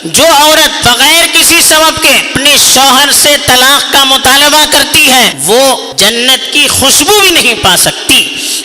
جو عورت بغیر کسی سبب کے اپنے شوہر سے طلاق کا مطالبہ کرتی ہے وہ جنت کی خوشبو بھی نہیں پا سکتی.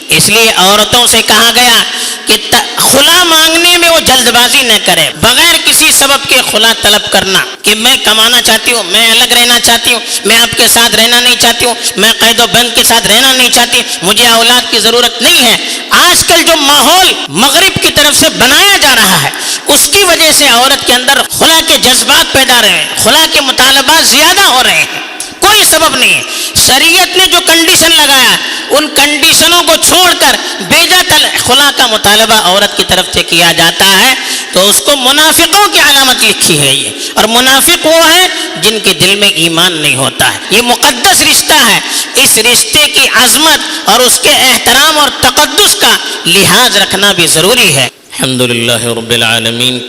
اس لیے عورتوں سے کہا گیا کہ خلا مانگنے میں وہ جلد بازی نہ کرے. بغیر کسی سبب کے خلا طلب کرنا کہ میں کمانا چاہتی ہوں, میں الگ رہنا چاہتی ہوں, میں آپ کے ساتھ رہنا نہیں چاہتی ہوں, میں قید و بند کے ساتھ رہنا نہیں چاہتی, مجھے اولاد کی ضرورت نہیں ہے. آج کل جو ماحول مغرب کی طرف سے بنایا جا رہا ہے اس کی وجہ سے عورت کے اندر خلا کے جذبات پیدا رہے ہیں, خلا کے مطالبات زیادہ ہو رہے ہیں. کوئی سبب نہیں ہے. شریعت نے جو کنڈیشن لگایا ان کنڈیشنوں کو چھوڑ کر بیجا خلا کا مطالبہ عورت کی طرف سے کیا جاتا ہے تو اس کو منافقوں کی علامت لکھی ہے یہ. اور منافق وہ ہیں جن کے دل میں ایمان نہیں ہوتا ہے. یہ مقدس رشتہ ہے, اس رشتے کی عظمت اور اس کے احترام اور تقدس کا لحاظ رکھنا بھی ضروری ہے. الحمدللہ رب العالمین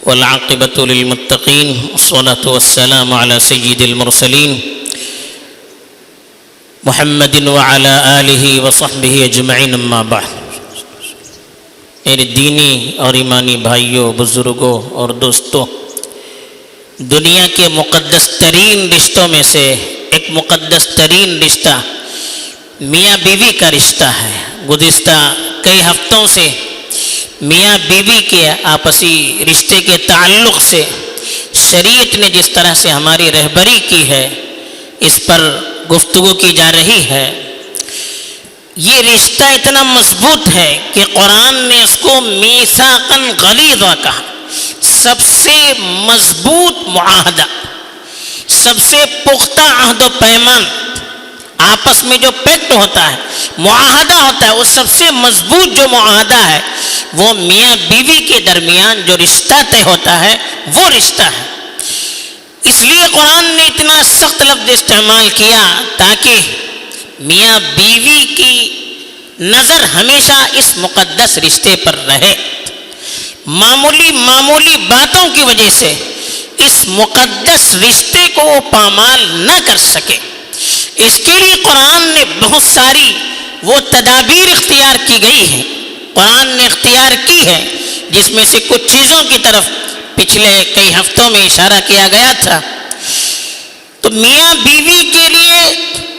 والعاقبۃ للمتقین والصلاة والسلام علی سید المرسلین محمد وعلی آلہ وصحبہ اجمعین, اما بعد. میرے دینی اور ایمانی بھائیوں, بزرگوں اور دوستوں, دنیا کے مقدس ترین رشتوں میں سے ایک مقدس ترین رشتہ میاں بیوی کا رشتہ ہے. گزشتہ کئی ہفتوں سے میاں بیوی کے آپسی رشتے کے تعلق سے شریعت نے جس طرح سے ہماری رہبری کی ہے اس پر گفتگو کی جا رہی ہے. یہ رشتہ اتنا مضبوط ہے کہ قرآن نے اس کو میثاقاً غلیظا کہا. سب سے مضبوط معاہدہ, سب سے پختہ عہد و پیمان, آپس میں جو پیکٹ ہوتا ہے, معاہدہ ہوتا ہے, وہ سب سے مضبوط جو معاہدہ ہے وہ میاں بیوی کے درمیان جو رشتہ طے ہوتا ہے وہ رشتہ ہے. اس لیے قرآن نے اتنا سخت لفظ استعمال کیا تاکہ میاں بیوی کی نظر ہمیشہ اس مقدس رشتے پر رہے. معمولی باتوں کی وجہ سے اس مقدس رشتے کو وہ پامال نہ کر سکے. اس کے لیے قرآن نے بہت ساری وہ تدابیر اختیار کی گئی ہیں, قرآن نے اختیار کی ہے, جس میں سے کچھ چیزوں کی طرف پچھلے کئی ہفتوں میں اشارہ کیا گیا تھا. تو میاں بیوی کے لیے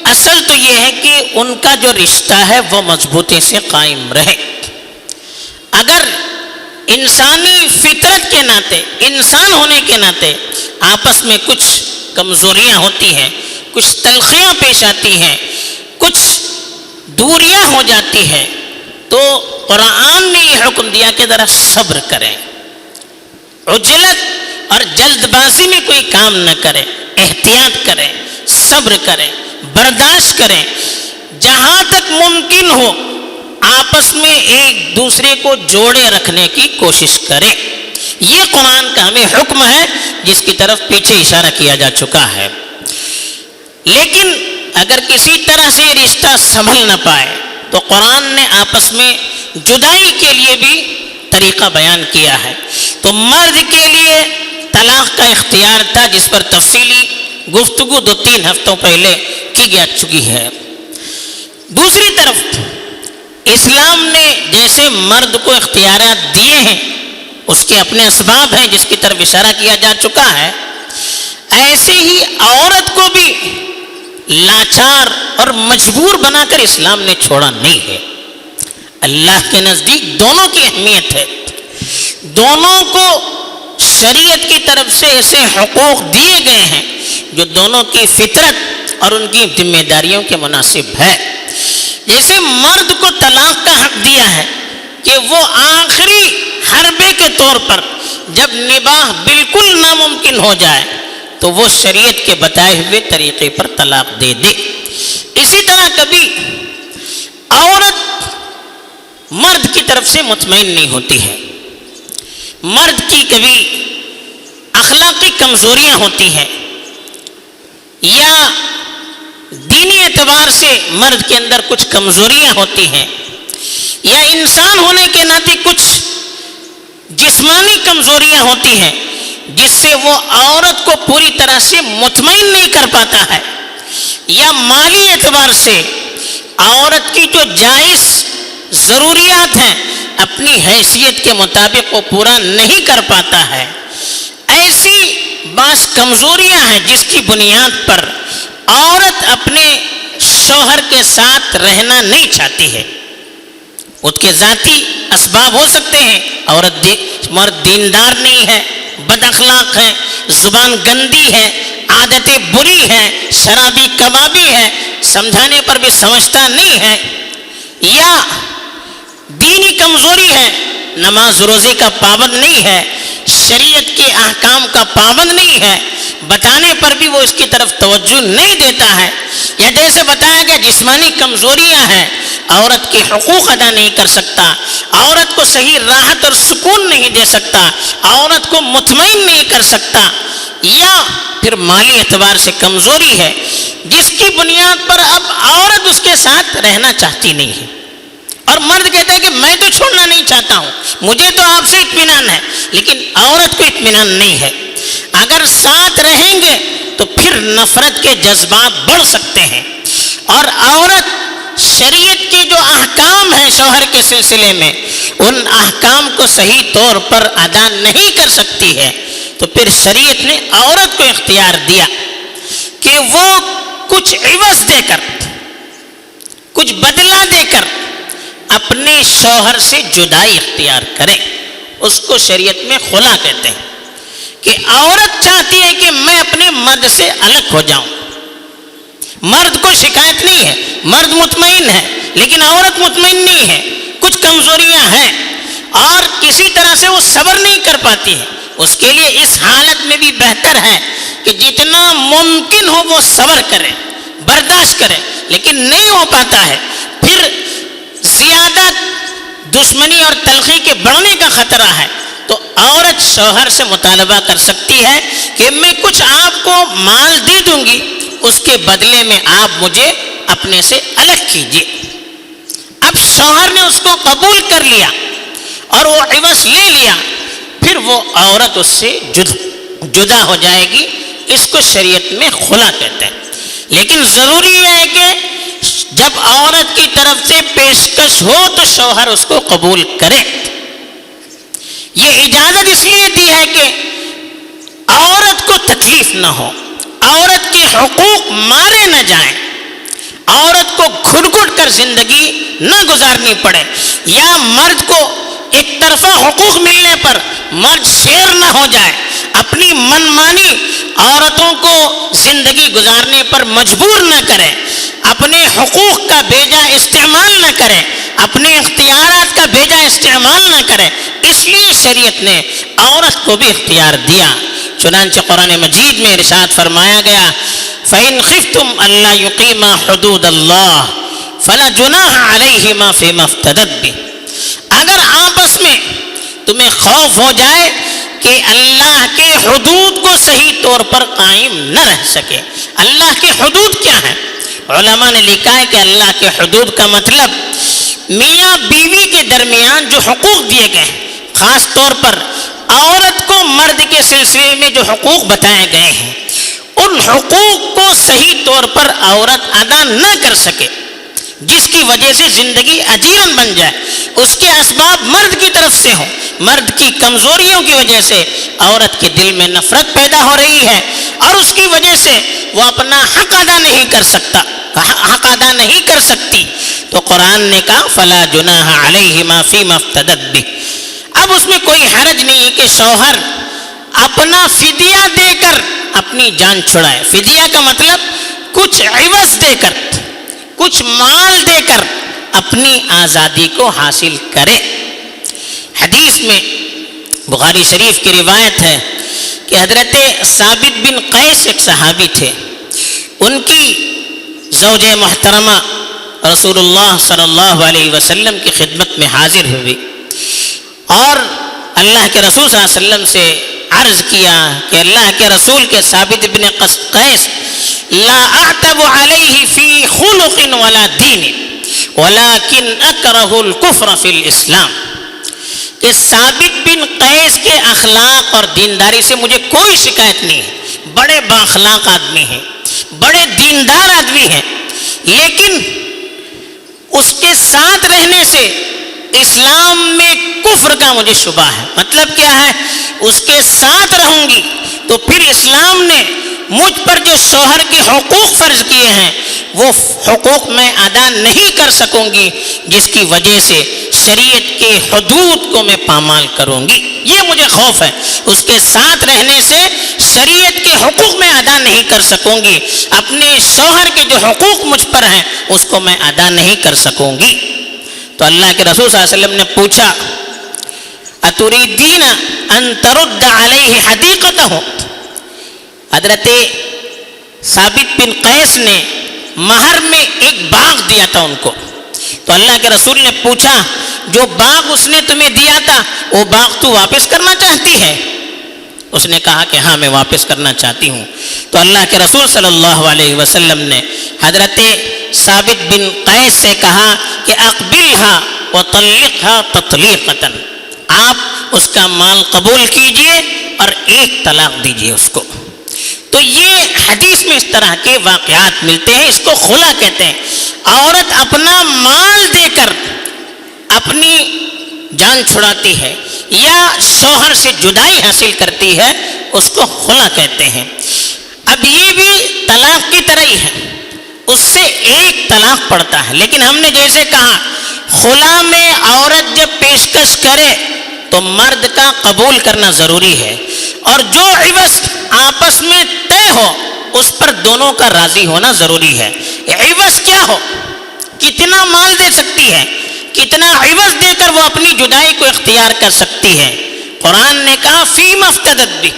اصل تو یہ ہے کہ ان کا جو رشتہ ہے وہ مضبوطی سے قائم رہے. اگر انسانی فطرت کے ناطے, انسان ہونے کے ناطے آپس میں کچھ کمزوریاں ہوتی ہیں, کچھ تلخیاں پیش آتی ہیں, کچھ دوریاں ہو جاتی ہیں, تو قرآن نے یہ حکم دیا کہ ذرا صبر کریں, عجلت اور جلد بازی میں کوئی کام نہ کریں, احتیاط کریں, صبر کریں, برداشت کریں. جہاں تک ممکن ہو آپس میں ایک دوسرے کو جوڑے رکھنے کی کوشش کریں. یہ قرآن کا ہمیں حکم ہے جس کی طرف پیچھے اشارہ کیا جا چکا ہے. لیکن اگر کسی طرح سے رشتہ سنبھل نہ پائے تو قرآن نے آپس میں جدائی کے لیے بھی طریقہ بیان کیا ہے. تو مرد کے لیے طلاق کا اختیار تھا جس پر تفصیلی گفتگو 2-3 ہفتوں پہلے کی جا چکی ہے. دوسری طرف اسلام نے جیسے مرد کو اختیارات دیے ہیں اس کے اپنے اسباب ہیں جس کی طرف اشارہ کیا جا چکا ہے, ایسے ہی عورت کو بھی لاچار اور مجبور بنا کر اسلام نے چھوڑا نہیں ہے. اللہ کے نزدیک دونوں کی اہمیت ہے, دونوں کو شریعت کی طرف سے ایسے حقوق دیے گئے ہیں جو دونوں کی فطرت اور ان کی ذمہ داریوں کے مناسب ہے. جیسے مرد کو طلاق کا حق دیا ہے کہ وہ آخری حربے کے طور پر جب نباہ بالکل ناممکن ہو جائے تو وہ شریعت کے بتائے ہوئے طریقے پر طلاق دے دے. اسی طرح کبھی عورت مرد کی طرف سے مطمئن نہیں ہوتی ہے, مرد کی کبھی اخلاقی کمزوریاں ہوتی ہیں یا دینی اعتبار سے مرد کے اندر کچھ کمزوریاں ہوتی ہیں یا انسان ہونے کے ناطے کچھ جسمانی کمزوریاں ہوتی ہیں جس سے وہ عورت کو پوری طرح سے مطمئن نہیں کر پاتا ہے, یا مالی اعتبار سے عورت کی جو جائز ضروریات ہیں اپنی حیثیت کے مطابق وہ پورا نہیں کر پاتا ہے, کمزوریاں ہیں جس کی بنیاد پر عورت اپنے شوہر کے ساتھ رہنا نہیں چاہتی ہے. اس کے ذاتی اسباب ہو سکتے ہیں. مرد دیندار نہیں ہے، بد اخلاق ہے، زبان گندی ہے، عادتیں بری ہیں، شرابی کبابی ہے، سمجھانے پر بھی سمجھتا نہیں ہے، یا دینی کمزوری ہے، نماز روزے کا پابند نہیں ہے، شریعت کے احکام کا پابند نہیں ہے، بتانے پر بھی وہ اس کی طرف توجہ نہیں دیتا ہے، یا جیسے بتایا گیا جسمانی کمزوریاں ہیں، عورت کے حقوق ادا نہیں کر سکتا، عورت کو صحیح راحت اور سکون نہیں دے سکتا، عورت کو مطمئن نہیں کر سکتا، یا پھر مالی اعتبار سے کمزوری ہے جس کی بنیاد پر اب عورت اس کے ساتھ رہنا چاہتی نہیں ہے. اور مرد کہتا ہے کہ میں تو چھوڑنا نہیں چاہتا ہوں، مجھے تو آپ سے اطمینان ہے، لیکن عورت کو اطمینان نہیں ہے. اگر ساتھ رہیں گے تو پھر نفرت کے جذبات بڑھ سکتے ہیں، اور عورت شریعت کے جو احکام ہیں شوہر کے سلسلے میں ان احکام کو صحیح طور پر ادا نہیں کر سکتی ہے. تو پھر شریعت نے عورت کو اختیار دیا کہ وہ کچھ عوض دے کر، کچھ بدلہ دے کر اپنے شوہر سے جدائی اختیار کرے. اس کو شریعت میں خلا کہتے ہیں کہ عورت چاہتی ہے کہ میں اپنے مرد سے الگ ہو جاؤں. مرد کو شکایت نہیں ہے، مرد مطمئن ہے، لیکن عورت مطمئن نہیں ہے، کچھ کمزوریاں ہیں اور کسی طرح سے وہ صبر نہیں کر پاتی ہے. اس کے لیے اس حالت میں بھی بہتر ہے کہ جتنا ممکن ہو وہ صبر کرے، برداشت کرے، لیکن نہیں ہو پاتا ہے، پھر زیادہ دشمنی اور تلخی کے بڑھنے کا خطرہ ہے. تو عورت شوہر سے مطالبہ کر سکتی ہے کہ میں کچھ آپ کو مال دے دوں گی، اس کے بدلے میں آپ مجھے اپنے سے الگ کیجیے. اب شوہر نے اس کو قبول کر لیا اور وہ عوض لے لیا، پھر وہ عورت اس سے جدا ہو جائے گی. اس کو شریعت میں خلا کہتے ہیں. لیکن ضروری ہے کہ جب عورت کی طرف سے پیشکش ہو تو شوہر اس کو قبول کرے. یہ اجازت اس لیے دی ہے کہ عورت کو تکلیف نہ ہو، عورت کے حقوق مارے نہ جائیں، عورت کو گھٹ گھٹ کر زندگی نہ گزارنی پڑے، یا مرد کو ایک طرفہ حقوق ملنے پر مرد شیر نہ ہو جائے، اپنی منمانی عورتوں کو زندگی گزارنے پر مجبور نہ کرے، اپنے حقوق کا بیجا استعمال نہ کرے، اپنے اختیارات کا بیجا استعمال نہ کرے. اس لیے شریعت نے عورت کو بھی اختیار دیا. چنانچہ قرآن مجید میں ارشاد فرمایا گیا فَإِنْ خِفْتُمْ أَلَّا يُقِيمَا حُدُودَ اللَّهِ فَلَا جُنَاحَ عَلَيْهِمَا فِيمَا افْتَدَتْ بِهِ. اگر آپس میں تمہیں خوف ہو جائے کہ اللہ کے حدود کو صحیح طور پر قائم نہ رہ سکے. اللہ کے حدود کیا ہیں؟ علماء نے لکھا ہے کہ اللہ کے حدود کا مطلب میاں بیوی کے درمیان جو حقوق دیے گئے ہیں، خاص طور پر عورت کو مرد کے سلسلے میں جو حقوق بتائے گئے ہیں، ان حقوق کو صحیح طور پر عورت ادا نہ کر سکے، جس کی وجہ سے زندگی اجیرن بن جائے، اس کے اسباب مرد کی طرف سے ہوں، مرد کی کمزوریوں کی وجہ سے عورت کے دل میں نفرت پیدا ہو رہی ہے اور اس کی وجہ سے وہ اپنا حق ادا نہیں کر سکتا، حق ادا نہیں کر سکتی. تو قرآن نے کہا فلا جناح علیہما فیما افتدت بہ. اب اس میں کوئی حرج نہیں کہ شوہر اپنا فدیہ دے کر اپنی جان چھڑائے. فدیہ کا مطلب کچھ عوض دے کر، کچھ مال دے کر اپنی آزادی کو حاصل کرے. حدیث میں بخاری شریف کی روایت ہے کہ حضرت ثابت بن قیس ایک صحابی تھے، ان کی زوج محترمہ رسول اللہ صلی اللہ علیہ وسلم کی خدمت میں حاضر ہوئی اور اللہ کے رسول صلی اللہ علیہ وسلم سے عرض کیا کہ اللہ کے رسول کے ثابت بن قیس لا اعتب علیہ فی خلق ولا دین ولكن اکرہ الکفر فی الاسلام. کہ ثابت بن قیس کے اخلاق اور دینداری سے مجھے کوئی شکایت نہیں ہے، بڑے بااخلاق آدمی ہیں، بڑے دیندار آدمی ہیں، لیکن اس کے ساتھ رہنے سے اسلام میں کفر کا مجھے شبہ ہے. مطلب کیا ہے؟ اس کے ساتھ رہوں گی تو پھر اسلام نے مجھ پر جو شوہر کے حقوق فرض کیے ہیں وہ حقوق میں ادا نہیں کر سکوں گی، جس کی وجہ سے شریعت کے حدود کو میں پامال کروں گی۔ یہ مجھے خوف ہے، اس کے ساتھ رہنے سے شریعت کے حقوق میں ادا نہیں کر سکوں گی، اپنے شوہر کے جو حقوق مجھ پر ہیں اس کو میں ادا نہیں کر سکوں گی۔ تو اللہ کے رسول صلی اللہ علیہ وسلم نے پوچھا اتریدین ان ترد علیہ حدیقتہ، حضرت ثابت بن قیس نے مہر میں ایک باغ دیا تھا ان کو، تو اللہ کے رسول نے پوچھا جو باغ اس نے تمہیں دیا تھا وہ باغ تو واپس کرنا چاہتی ہے؟ اس نے کہا کہ ہاں میں واپس کرنا چاہتی ہوں۔ تو اللہ کے رسول صلی اللہ علیہ وسلم نے حضرت ثابت بن قیس سے کہا کہ اقبلھا وطلقھا تطلیقۃ، آپ اس کا مال قبول کیجئے اور ایک طلاق دیجئے اس کو۔ تو یہ حدیث میں اس طرح کے واقعات ملتے ہیں، اس کو خلا کہتے ہیں۔ عورت اپنا مال دے کر اپنی جان چھڑاتی ہے یا شوہر سے جدائی حاصل کرتی ہے، اس کو خلا کہتے ہیں۔ اب یہ بھی طلاق کی طرح ہی ہے، اس سے ایک طلاق پڑتا ہے، لیکن ہم نے جیسے کہا خلا میں عورت جب پیشکش کرے تو مرد کا قبول کرنا ضروری ہے، اور جو عوض آپس میں طے ہو اس پر دونوں کا راضی ہونا ضروری ہے۔ عوض کیا ہو، کتنا مال دے سکتی ہے، کتنا عوض دے کر وہ اپنی جدائی کو اختیار کر سکتی ہے۔ قرآن نے کہا فیما افتدت بھی،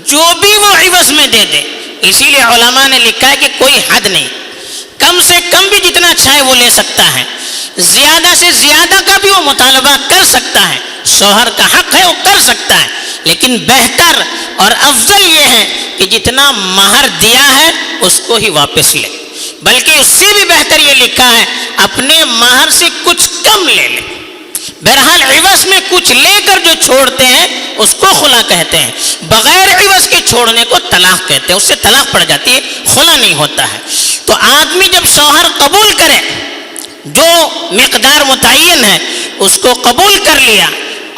جو بھی وہ عوض میں دے دے۔ اسی لیے علماء نے لکھا ہے کہ کوئی حد نہیں، کم سے کم بھی جتنا چاہے وہ لے سکتا ہے، زیادہ سے زیادہ کا بھی وہ مطالبہ کر سکتا ہے، شوہر کا حق ہے وہ کر سکتا ہے، لیکن بہتر اور افضل یہ ہے کہ جتنا مہر دیا ہے اس کو ہی واپس لے، بلکہ اس سے بھی بہتر یہ لکھا ہے اپنے مہر سے کچھ کم لے لے۔ بہرحال عوض میں کچھ لے کر جو چھوڑتے ہیں اس کو خلا کہتے ہیں، بغیر عوض کے چھوڑنے کو طلاق کہتے ہیں، اس سے طلاق پڑ جاتی ہے، خلا نہیں ہوتا ہے۔ تو آدمی جب شوہر قبول کرے، جو مقدار متعین ہے اس کو قبول کر لیا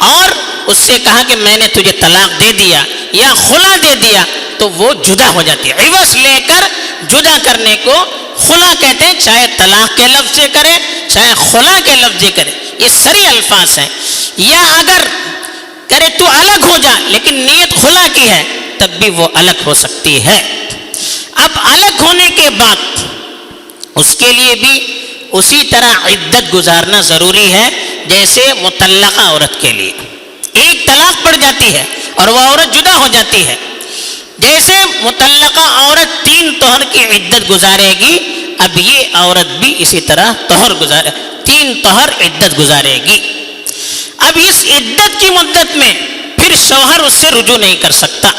اور اس سے کہا کہ میں نے تجھے طلاق دے دیا یا خلا دے دیا، تو وہ جدا ہو جاتی ہے۔ عوض لے کر جدا کرنے کو خلا کہتے ہیں، چاہے طلاق کے لفظ سے کرے چاہے خلا کے لفظ سے کرے، یہ سری الفاظ ہیں۔ یا اگر کرے تو الگ ہو جا لیکن نیت خلا کی ہے تب بھی وہ الگ ہو سکتی ہے۔ اب الگ ہونے کے بعد اس کے لیے بھی اسی طرح عدت گزارنا ضروری ہے جیسے مطلقہ عورت کے لیے۔ ایک طلاق پڑ جاتی ہے اور وہ عورت جدا ہو جاتی ہے، جیسے مطلقہ عورت 3 طہر کی عدت گزارے گی، اب یہ عورت بھی اسی طرح 3 طہر عدت گزارے گی۔ اب اس عدت کی مدت میں پھر شوہر اس سے رجوع نہیں کر سکتا،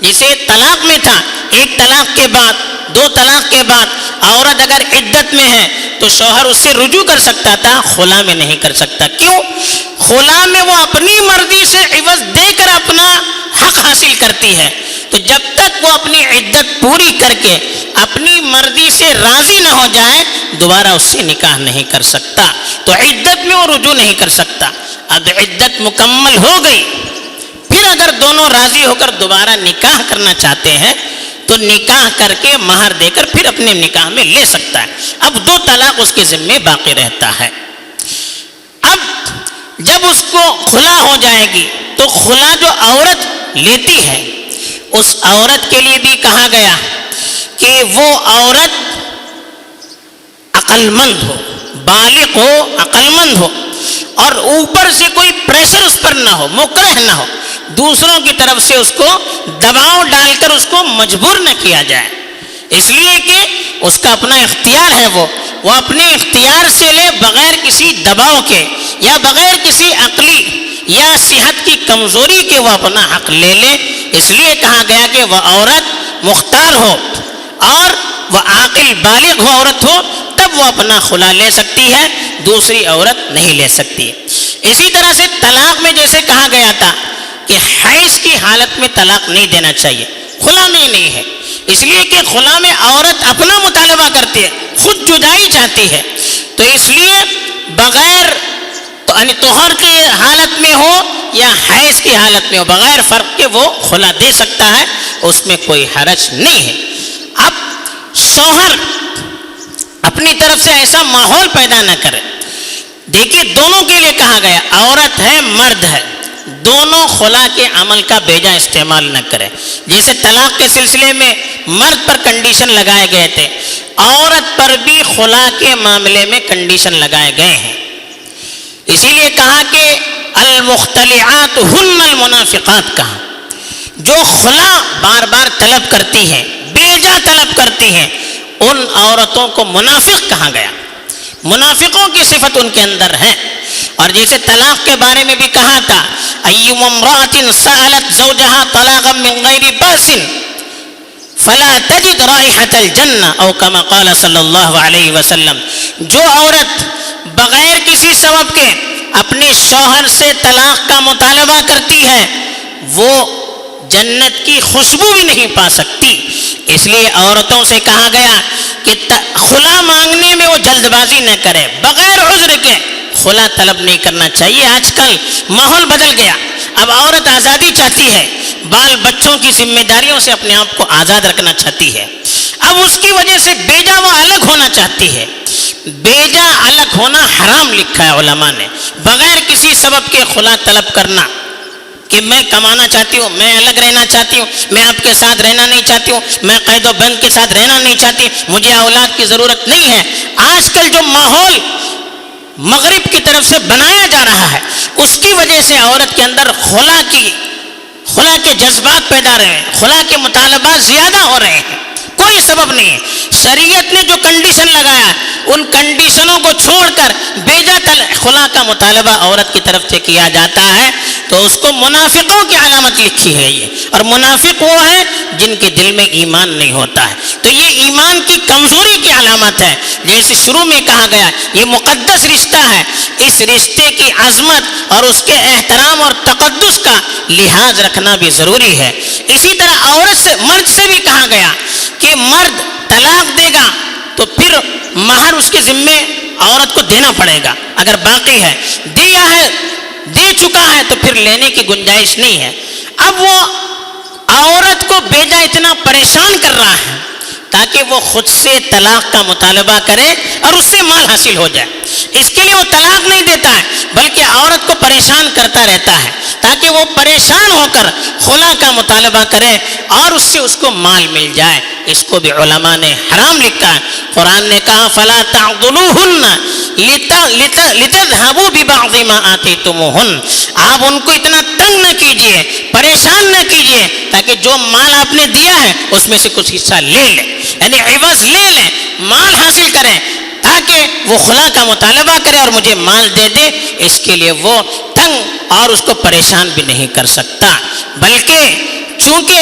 جسے طلاق میں تھا، 1 طلاق کے بعد 2 طلاق کے بعد عورت اگر عدت میں ہے تو شوہر اس سے رجوع کر سکتا تھا، خلا میں نہیں کر سکتا۔ کیوں؟ خلا میں وہ اپنی مرضی سے عوض دے کر اپنا حق حاصل کرتی ہے، تو جب تک وہ اپنی عدت پوری کر کے اپنی مرضی سے راضی نہ ہو جائے دوبارہ اس سے نکاح نہیں کر سکتا، تو عدت میں وہ رجوع نہیں کر سکتا۔ اب عدت مکمل ہو گئی، پھر اگر دونوں راضی ہو کر دوبارہ نکاح کرنا چاہتے ہیں تو نکاح کر کے مہر دے کر پھر اپنے نکاح میں لے سکتا ہے۔ اب 2 طلاق اس کے ذمے باقی رہتا ہے۔ اب جب اس کو خلا ہو جائے گی تو خلا جو عورت لیتی ہے اس عورت کے لیے بھی کہا گیا کہ وہ عورت عقل مند ہو، بالغ ہو، عقل مند ہو، اور اوپر سے کوئی پریشر اس پر نہ ہو، مکرہ نہ ہو، دوسروں کی طرف سے اس کو دباؤ ڈال کر اس کو مجبور نہ کیا جائے، اس لیے کہ اس کا اپنا اختیار ہے، وہ اپنے اختیار سے لے، بغیر کسی دباؤ کے یا بغیر کسی عقلی یا صحت کی کمزوری کے وہ اپنا حق لے لے۔ اس لیے کہا گیا کہ وہ عورت مختار ہو اور وہ عاقل بالغ ہو، عورت ہو، تب وہ اپنا خلا لے سکتی ہے، دوسری عورت نہیں لے سکتی۔ اسی طرح سے طلاق میں جیسے کہا گیا تھا کہ حیض کی حالت میں طلاق نہیں دینا چاہیے، خلا میں نہیں ہے، اس لیے کہ خلا میں عورت اپنا مطالبہ کرتی ہے، خود جدائی چاہتی ہے، تو اس لیے بغیر تو یعنی طہر کی حالت میں ہو یا حیض کی حالت میں ہو، بغیر فرق کے وہ خلا دے سکتا ہے، اس میں کوئی حرج نہیں ہے۔ اب شوہر اپنی طرف سے ایسا ماحول پیدا نہ کرے۔ دیکھیے دونوں کے لیے کہا گیا، عورت ہے مرد ہے، دونوں خلا کے عمل کا بیجا استعمال نہ کرے۔ جیسے طلاق کے سلسلے میں مرد پر کنڈیشن لگائے گئے تھے، عورت پر بھی خلا کے معاملے میں کنڈیشن لگائے گئے ہیں۔ اسی لیے کہا کہ المختلعات ہن المنافقات، کہا جو خلا بار بار طلب کرتی ہیں، بیجا طلب کرتی ہیں، ان عورتوں کو منافق کہا گیا۔ منافقوں کی صفت ان کے اندر ہے۔ اور جیسے طلاق کے بارے میں بھی کہا تھا، ایم امرأۃ سألت زوجها طلاقا من غیر باس فلا تجد رائحة الجنہ، او کما قال صلی اللہ علیہ وسلم، جو عورت بغیر کسی سبب کے اپنے شوہر سے طلاق کا مطالبہ کرتی ہے وہ جنت کی خوشبو بھی نہیں پا سکتی۔ اس لیے عورتوں سے کہا گیا کہ خلا مانگنے میں وہ جلد بازی نہ کرے، بغیر عذر کے خلا طلب نہیں کرنا چاہیے۔ آج کل ماحول بدل گیا، اب عورت آزادی چاہتی ہے، بال بچوں کی ذمہ داریوں سے اپنے آپ کو آزاد رکھنا چاہتی ہے۔ اب اس کی وجہ سے بیجا وہ الگ ہونا چاہتی ہے۔ بیجا الگ ہونا حرام لکھا ہے علماء نے، بغیر کسی سبب کے خلا طلب کرنا کہ میں کمانا چاہتی ہوں، میں الگ رہنا چاہتی ہوں، میں آپ کے ساتھ رہنا نہیں چاہتی ہوں، میں قید و بند کے ساتھ رہنا نہیں چاہتی، مجھے اولاد کی ضرورت نہیں ہے۔ آج کل جو ماحول مغرب کی طرف سے بنایا جا رہا ہے اس کی وجہ سے عورت کے اندر خلا کے جذبات پیدا رہے ہیں، خلا کے مطالبات زیادہ ہو رہے ہیں، کوئی سبب نہیں ہے۔ شریعت نے جو کنڈیشن لگایا ان کنڈیشنوں کو چھوڑ کر بیجا خلا کا مطالبہ عورت کی طرف سے کیا جاتا ہے تو اس کو منافقوں کی علامت لکھی ہے یہ، اور منافق وہ ہیں جن کے دل میں ایمان نہیں ہوتا ہے۔ تو یہ ایمان کی کمزوری کی علامت ہے۔ جیسے شروع میں کہا گیا یہ مقدس رشتہ ہے، اس رشتے کی عظمت اور اس کے احترام اور تقدس کا لحاظ رکھنا بھی ضروری ہے۔ اسی طرح عورت سے مرد سے بھی کہا گیا کہ مرد طلاق دے گا تو پھر مہر اس کے ذمے عورت کو دینا پڑے گا، اگر باقی ہے، دیا ہے، دے چکا ہے تو پھر لینے کی گنجائش نہیں ہے۔ اب وہ عورت کو بیجا اتنا پریشان کر رہا ہے تاکہ وہ خود سے طلاق کا مطالبہ کرے اور اس سے مال حاصل ہو جائے، اس کے لیے وہ طلاق نہیں دیتا ہے بلکہ عورت کو پریشان کرتا رہتا ہے تاکہ وہ پریشان ہو کر خلا کا مطالبہ کرے اور اس سے اس کو مال مل جائے۔ اس کو بھی علماء نے حرام لکھا ہے۔ قرآن نے کہا فَلَا تَعْضُلُوهُنَّ لِتَذْهَبُوا بِبَعْضِ مَا آتَيْتُمُوهُنَّ، آپ ان کو اتنا تنگ نہ کیجئے، پریشان نہ کیجئے تاکہ جو مال آپ نے دیا ہے اس میں سے کچھ حصہ لے لیں، یعنی عوض لے لیں، مال حاصل کریں تاکہ وہ خلا کا مطالبہ کرے اور مجھے مال دے دے۔ اس کے لیے وہ تنگ اور اس کو پریشان بھی نہیں کر سکتا، بلکہ چونکہ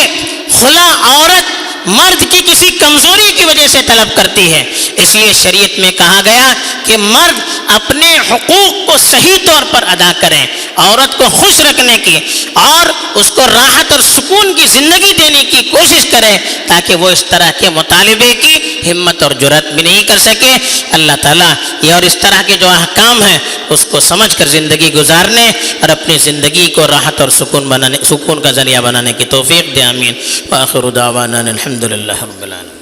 خلا عورت مرد کی کسی کمزوری کی وجہ سے طلب کرتی ہے، اس لیے شریعت میں کہا گیا کہ مرد اپنے حقوق کو صحیح طور پر ادا کریں، عورت کو خوش رکھنے کی اور اس کو راحت اور سکون کی زندگی دینے کی کوشش کرے تاکہ وہ اس طرح کے مطالبے کی ہمت اور جرأت بھی نہیں کر سکے۔ اللہ تعالیٰ یہ اور اس طرح کے جو احکام ہیں اس کو سمجھ کر زندگی گزارنے اور اپنی زندگی کو راحت اور سکون کا ذریعہ بنانے کی توفیق دے، آمین۔ وآخر دعوانا الحمد للہ رب العالمین۔